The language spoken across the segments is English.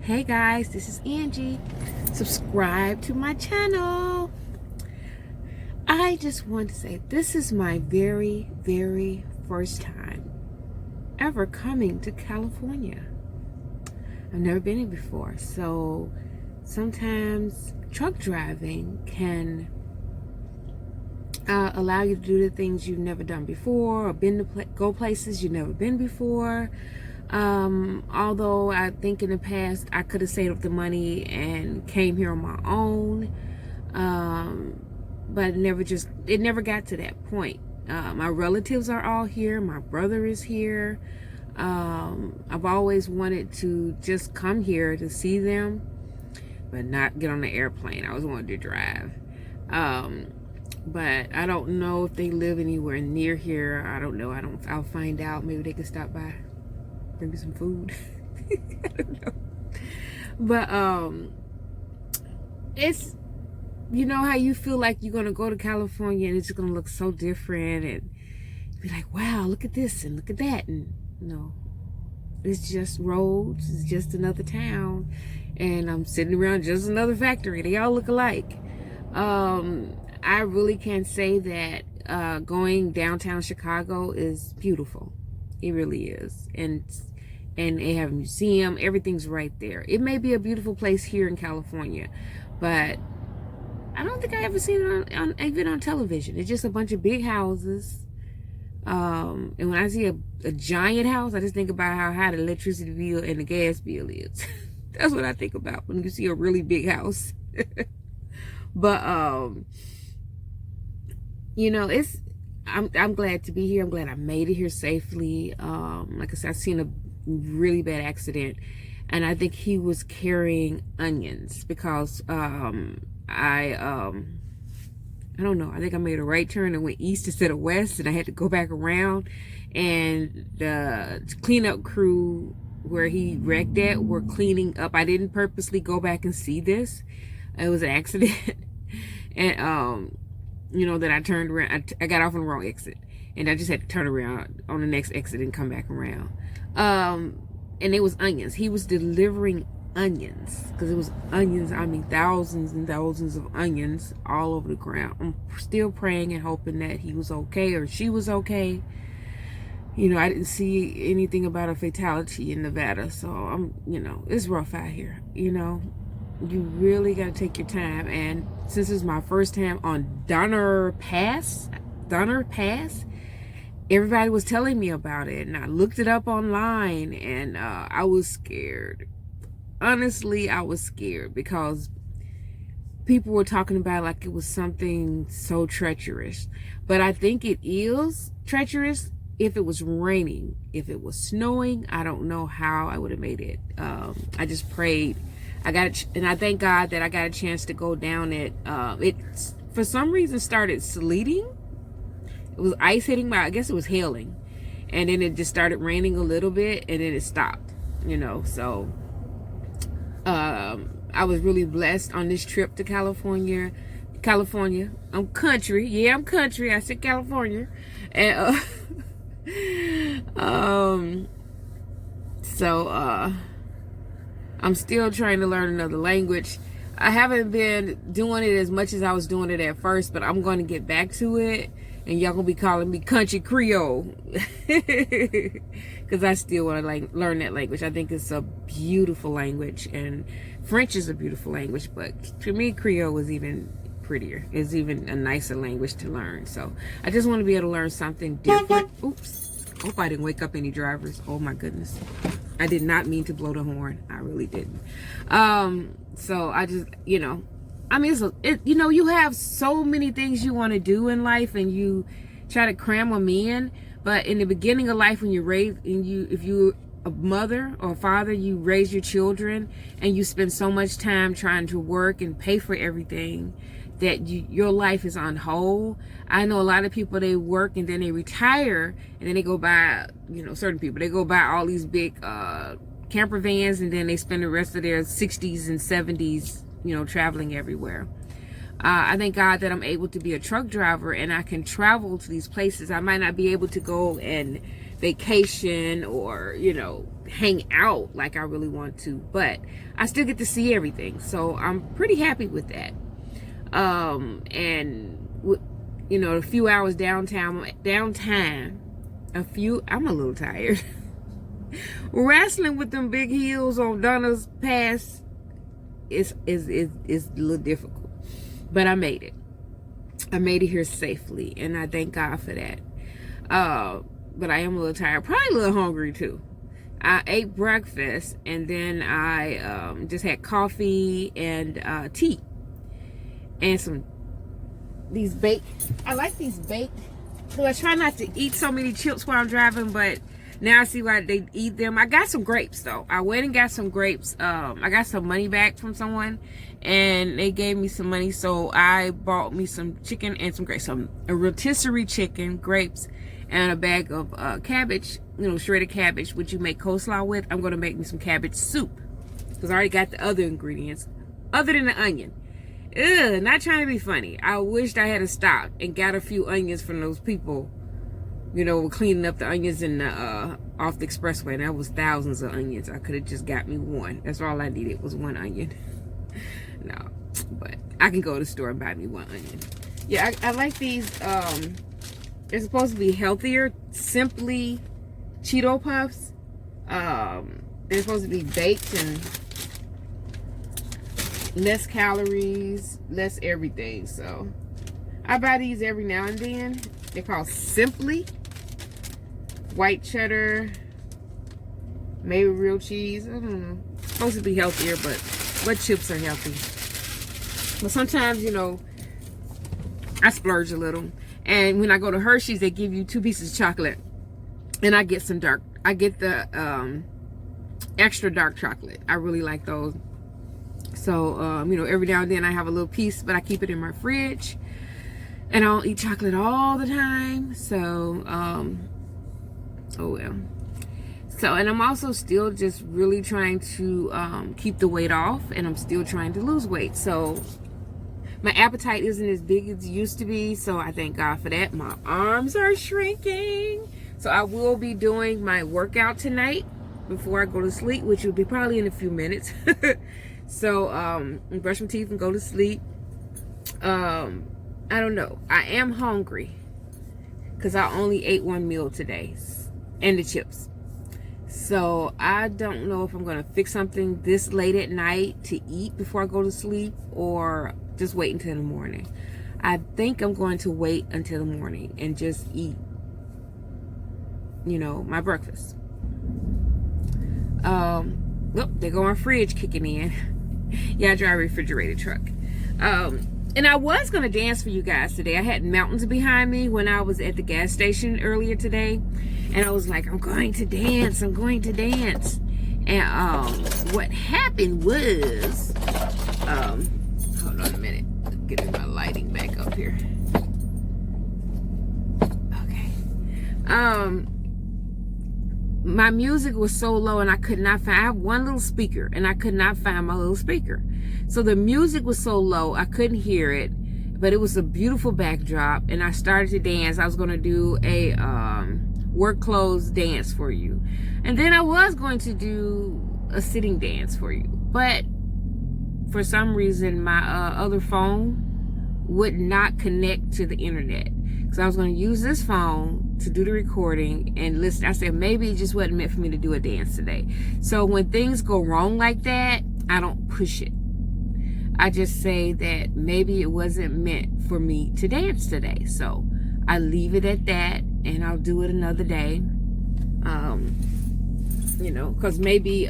Hey guys, this is Angie. Subscribe to my channel. I just want to say this is my very first time ever coming to California. I've never been here before, so sometimes truck driving can allow you to do the things you've never done before, or go places you've never been before. Although I think in the past I could have saved up the money and came here on my own, but it never got to that point. My relatives are all here. My brother is here. I've always wanted to just come here to see them, but not get on the airplane. I always wanted to drive. But I don't know if they live anywhere near here. I don't know. I'll find out. Maybe they can stop by, bring me some food. I don't know. But it's, you know how you feel like you're gonna go to California and it's just gonna look so different, and be like, wow, look at this and look at that, and it's just roads. It's just another town, and I'm sitting around just another factory. They all look alike. I really can say that going downtown Chicago is beautiful. It really is. And they have a museum. Everything's right there. It may be a beautiful place here in California, but I don't think I ever seen it even on television. It's just a bunch of big houses. And when I see a giant house, I just think about how high the electricity bill and the gas bill is. That's what I think about when you see a really big house. But I'm glad to be here. I'm glad I made it here safely. Like I said, I've seen a really bad accident, and I think he was carrying onions because I don't know. I think I made a right turn and went east instead of west, and I had to go back around. And the cleanup crew where he wrecked at were cleaning up. I didn't purposely go back and see this. It was an accident. And then I turned around. I got off on the wrong exit, and I just had to turn around on the next exit and come back around. And it was onions. He was delivering onions, because it was onions. I mean, thousands and thousands of onions all over the ground. I'm still praying and hoping that he was okay, or she was okay. I didn't see anything about a fatality in Nevada, so it's rough out here. You really got to take your time. And since it's my first time on Donner Pass, everybody was telling me about it, and I looked it up online, and I was scared. Honestly, I was scared because people were talking about it like it was something so treacherous. But I think it is treacherous if it was raining. If it was snowing, I don't know how I would have made it. I just prayed. And I thank God that I got a chance to go down it. It for some reason started sleeting. It was ice hitting I guess it was hailing, and then it just started raining a little bit, and then it stopped. So I was really blessed on this trip to California. I'm country. Yeah, I'm country. I said California, and I'm still trying to learn another language. I haven't been doing it as much as I was doing it at first, but I'm going to get back to it. And y'all going to be calling me Country Creole. Because I still want to learn that language. I think it's a beautiful language. And French is a beautiful language. But to me, Creole is even prettier. It's even a nicer language to learn. So I just want to be able to learn something different. Oops. Hope I didn't wake up any drivers. Oh my goodness. I did not mean to blow the horn. I really didn't. So I just, I mean, you have so many things you want to do in life, and you try to cram them in. But in the beginning of life, when if you're a mother or father, you raise your children, and you spend so much time trying to work and pay for everything that your life is on hold. I know a lot of people, they work and then they retire, and then they go buy, certain people, they go buy all these big camper vans, and then they spend the rest of their 60s and 70s, traveling everywhere. I thank God that I'm able to be a truck driver, and I can travel to these places. I might not be able to go and vacation or, hang out like I really want to, but I still get to see everything, so I'm pretty happy with that. And a few hours downtown, I'm a little tired. Wrestling with them big heels on Donna's Pass is a little difficult, but I made it. I made it here safely, and I thank God for that. But I am a little tired, probably a little hungry too. I ate breakfast, and then I just had coffee and tea and these baked. I like these baked because I try not to eat so many chips while I'm driving, but now I see why they eat them. I got some grapes though. I went and got some grapes. I got some money back from someone, and they gave me some money, so I bought me some chicken and some grapes, a rotisserie chicken, grapes, and a bag of cabbage, shredded cabbage, which you make coleslaw with. I'm gonna make me some cabbage soup because I already got the other ingredients, other than the onion. Ugh, not trying to be funny. I wished I had stopped and got a few onions from those people, cleaning up the onions in the off the expressway. And that was thousands of onions. I could have just got me one. That's all I needed was one onion. No, but I can go to the store and buy me one onion. Yeah, I like these. They're supposed to be healthier. Simply Cheeto Puffs. They're supposed to be baked and less calories, less everything. So I buy these every now and then. They're called Simply. White cheddar, maybe real cheese. I don't know. Supposed to be healthier, but what chips are healthy? But sometimes, I splurge a little. And when I go to Hershey's, they give you 2 pieces of chocolate, and I get the extra dark chocolate. I really like those. So, every now and then I have a little piece, but I keep it in my fridge. And I don't eat chocolate all the time. So, oh well. So, and I'm also still just really trying to keep the weight off. And I'm still trying to lose weight. So, my appetite isn't as big as it used to be. So, I thank God for that. My arms are shrinking. So, I will be doing my workout tonight before I go to sleep, which will be probably in a few minutes. So, brush my teeth and go to sleep. I don't know. I am hungry because I only ate one meal today and the chips. So, I don't know if I'm going to fix something this late at night to eat before I go to sleep or just wait until the morning. I think I'm going to wait until the morning and just eat, my breakfast. There go my fridge kicking in. Yeah, I drive a refrigerated truck. And I was going to dance for you guys today. I had mountains behind me when I was at the gas station earlier today. And I was like, I'm going to dance. And what happened was, hold on a minute. Getting my lighting back up here. Okay. My music was so low and I could not find, I have one little speaker and I could not find my little speaker. So the music was so low, I couldn't hear it, but it was a beautiful backdrop and I started to dance. I was going to do a work clothes dance for you. And then I was going to do a sitting dance for you. But for some reason, my other phone would not connect to the internet. So I was going to use this phone to do the recording and listen. I said, maybe it just wasn't meant for me to do a dance today. So when things go wrong like that, I don't push it. I just say that maybe it wasn't meant for me to dance today. So I leave it at that and I'll do it another day. Because maybe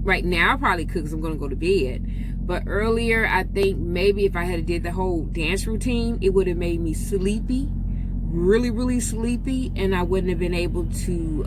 right now I probably could because I'm going to go to bed. But earlier, I think maybe if I had did the whole dance routine, it would have made me sleepy, really, really sleepy, and I wouldn't have been able to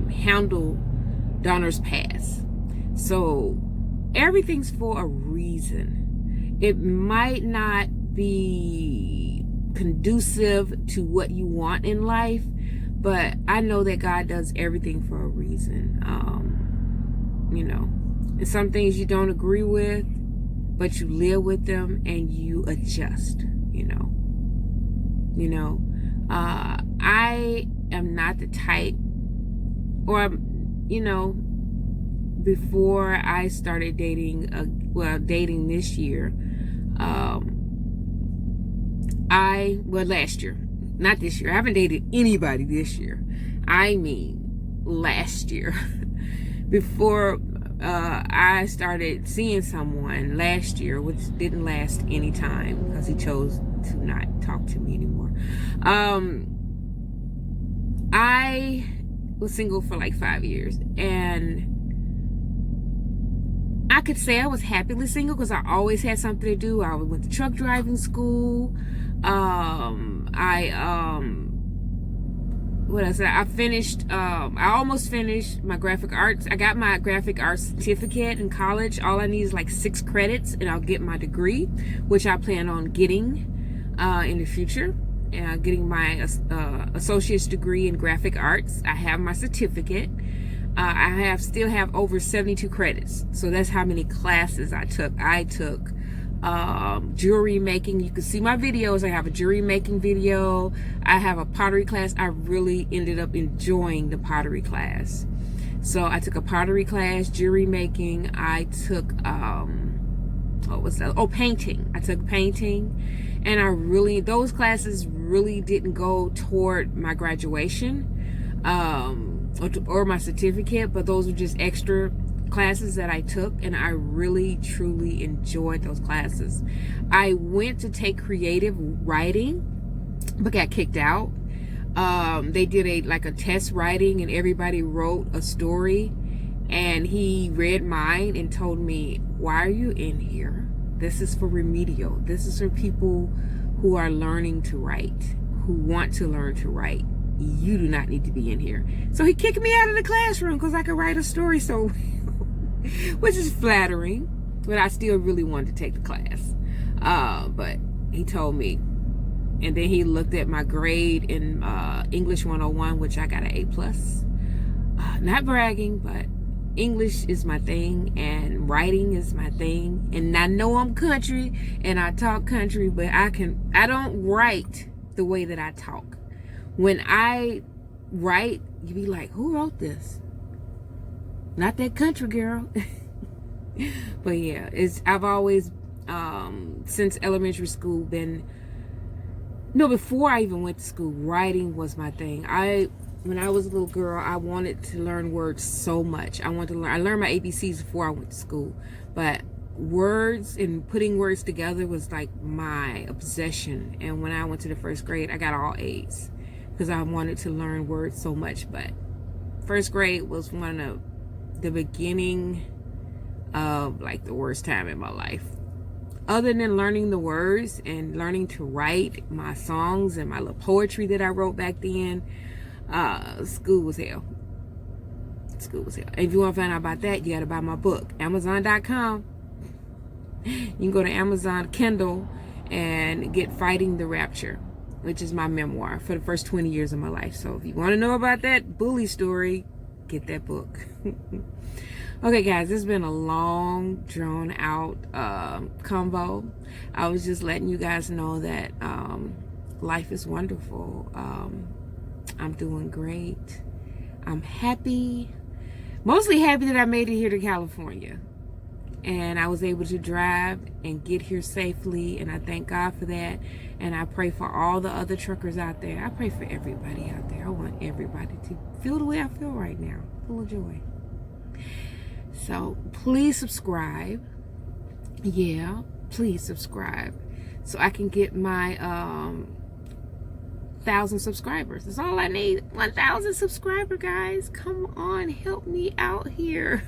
handle Donna's Pass. So everything's for a reason. It might not be conducive to what you want in life, but I know that God does everything for a reason. And some things you don't agree with, but you live with them and you adjust, I am not the type, or you know, before I started dating, dating this year, last year, not this year. I haven't dated anybody this year. I mean, last year. Before I started seeing someone last year, which didn't last any time because he chose to not talk to me anymore. I was single for like 5 years, and I could say I was happily single because I always had something to do. I went to truck driving school. I finished, I almost finished my graphic arts. I got my graphic arts certificate in college. All I need is like 6 credits and I'll get my degree, which I plan on getting in the future. Getting my associate's degree in graphic arts. I have my certificate. I still have over 72 credits. So that's how many classes I took. I took jewelry making. You can see my videos. I have a jewelry making video. I have a pottery class. I really ended up enjoying the pottery class. So I took a pottery class, jewelry making. I took painting. I took painting, and those classes really didn't go toward my graduation or my certificate, but those were just extra classes that I took, and I really truly enjoyed those classes. I went to take creative writing but got kicked out. They did a test writing, and everybody wrote a story, and he read mine and told me, "Why are you in here? This is for remedial. This is for people who are learning to write, who want to learn to write. You do not need to be in here." So he kicked me out of the classroom because I could write a story so well, which is flattering, but I still really wanted to take the class. But he told me, and then he looked at my grade in English 101, which I got an A+. Not bragging, but English is my thing, and writing is my thing. And I know I'm country, and I talk country, but I don't write the way that I talk. When I write, you be like, who wrote this? Not that country girl. But yeah, I've always, since elementary school, before I even went to school, writing was my thing. When I was a little girl, I wanted to learn words so much. I learned my ABCs before I went to school, but words and putting words together was like my obsession. And when I went to the 1st grade, I got all A's because I wanted to learn words so much. But 1st grade was one of the beginning of like the worst time in my life. Other than learning the words and learning to write my songs and my little poetry that I wrote back then, school was hell. School was hell. And if you want to find out about that, you got to buy my book, Amazon.com. You can go to Amazon Kindle and get Fighting the Rapture, which is my memoir for the first 20 years of my life. So if you want to know about that bully story, get that book. Okay, guys, this has been a long, drawn out convo. I was just letting you guys know that life is wonderful. I'm doing great. I'm happy. Mostly happy that I made it here to California. And I was able to drive and get here safely. And I thank God for that. And I pray for all the other truckers out there. I pray for everybody out there. I want everybody to feel the way I feel right now. Full of joy. So please subscribe. Yeah, please subscribe so I can get my 1,000 subscribers. That's all I need. 1,000 subscriber, guys. Come on, help me out here.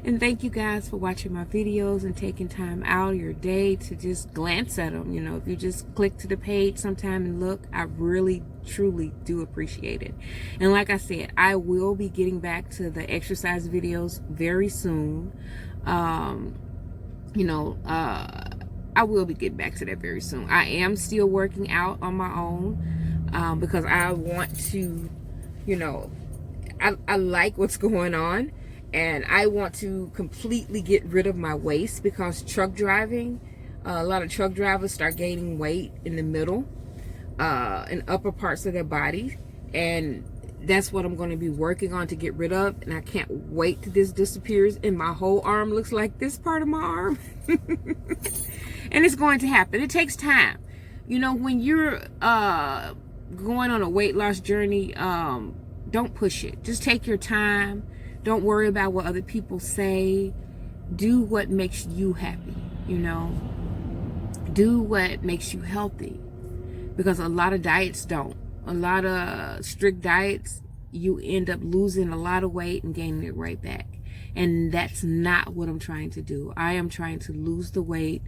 And thank you guys for watching my videos and taking time out of your day to just glance at them. You know, if you just click to the page sometime and look, I really truly do appreciate it. And like I said, I will be getting back to the exercise videos very soon. I will be getting back to that very soon. I am still working out on my own because I want to, I like what's going on, and I want to completely get rid of my waist because truck driving, a lot of truck drivers start gaining weight in the middle and upper parts of their body, and that's what I'm going to be working on to get rid of. And I can't wait till this disappears and my whole arm looks like this part of my arm. And it's going to happen. It takes time. You know, when you're going on a weight loss journey, don't push it. Just take your time. Don't worry about what other people say. Do what makes you happy, you know. Do what makes you healthy. Because a lot of diets don't. A lot of strict diets, you end up losing a lot of weight and gaining it right back. And that's not what I'm trying to do. I am trying to lose the weight,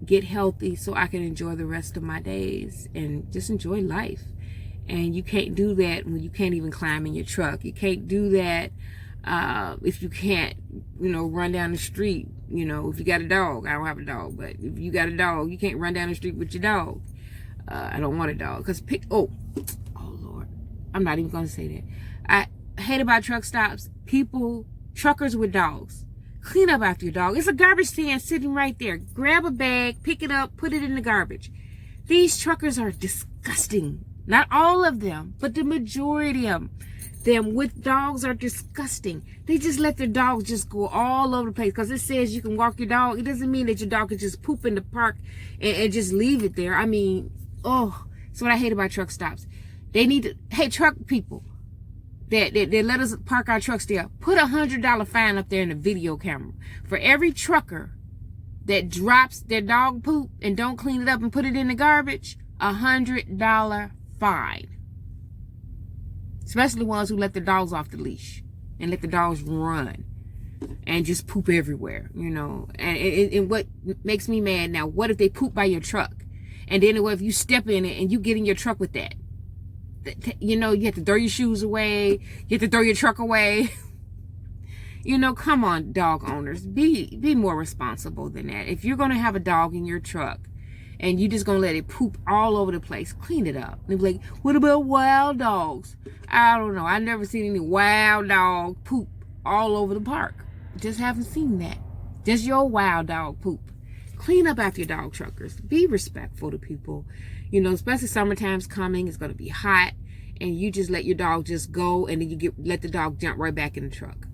get healthy so I can enjoy the rest of my days and just enjoy life. And you can't do that when you can't even climb in your truck. You can't do that if you can't, you know, run down the street. You know, if you got a dog. I don't have a dog, but if you got a dog, you can't run down the street with your dog. I don't want a dog. Because, oh Lord. I'm not even going to say that. I hate about truck stops. Truckers with dogs. Clean up after your dog. It's a garbage can sitting right there. Grab a bag, pick it up, put it in the garbage. These truckers are disgusting. Not all of them, but the majority of them with dogs are disgusting. They just let their dogs just go all over the place because it says you can walk your dog. It doesn't mean that your dog can just poop in the park and just leave it there. I mean, oh, that's what I hate about truck stops. They need to, hey, truck people that let us park our trucks there, put $100 fine up there in the video camera. For every trucker that drops their dog poop and don't clean it up and put it in the garbage, $100 fine. Especially ones who let their dogs off the leash and let the dogs run and just poop everywhere, you know. And what makes me mad now, what if they poop by your truck? And then what if you step in it and you get in your truck with that? You know, you have to throw your shoes away. You have to throw your truck away. You know, come on, dog owners. Be more responsible than that. If you're going to have a dog in your truck and you're just going to let it poop all over the place, clean it up. And be like, what about wild dogs? I don't know. I've never seen any wild dog poop all over the park. Just haven't seen that. Just your wild dog poop. Clean up after your dog, truckers. Be respectful to people. You know, especially summertime's coming. It's going to be hot. And you just let your dog just go. And then you let the dog jump right back in the truck.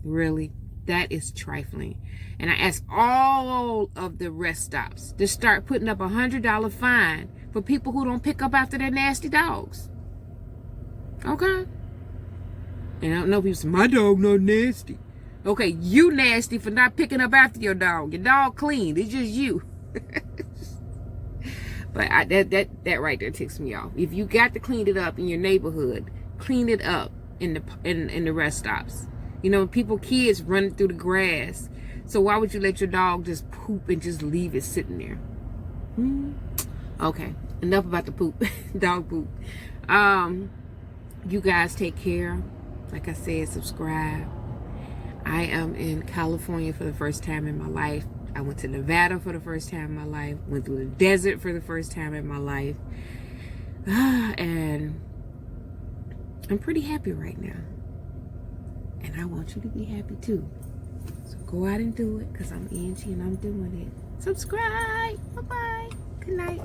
Really? That is trifling. And I ask all of the rest stops to start putting up $100 fine for people who don't pick up after their nasty dogs. Okay? And I don't know people say, my dog not nasty. Okay, you nasty for not picking up after your dog. Your dog clean. It's just you. But that right there ticks me off. If you got to clean it up in your neighborhood, clean it up in the rest stops. You know, kids running through the grass. So why would you let your dog just poop and just leave it sitting there? Okay, enough about the poop, dog poop. You guys take care. Like I said, subscribe. I am in California for the first time in my life. I went to Nevada for the first time in my life. Went through the desert for the first time in my life. And I'm pretty happy right now. And I want you to be happy too. So go out and do it because I'm Angie and I'm doing it. Subscribe. Bye-bye. Good night.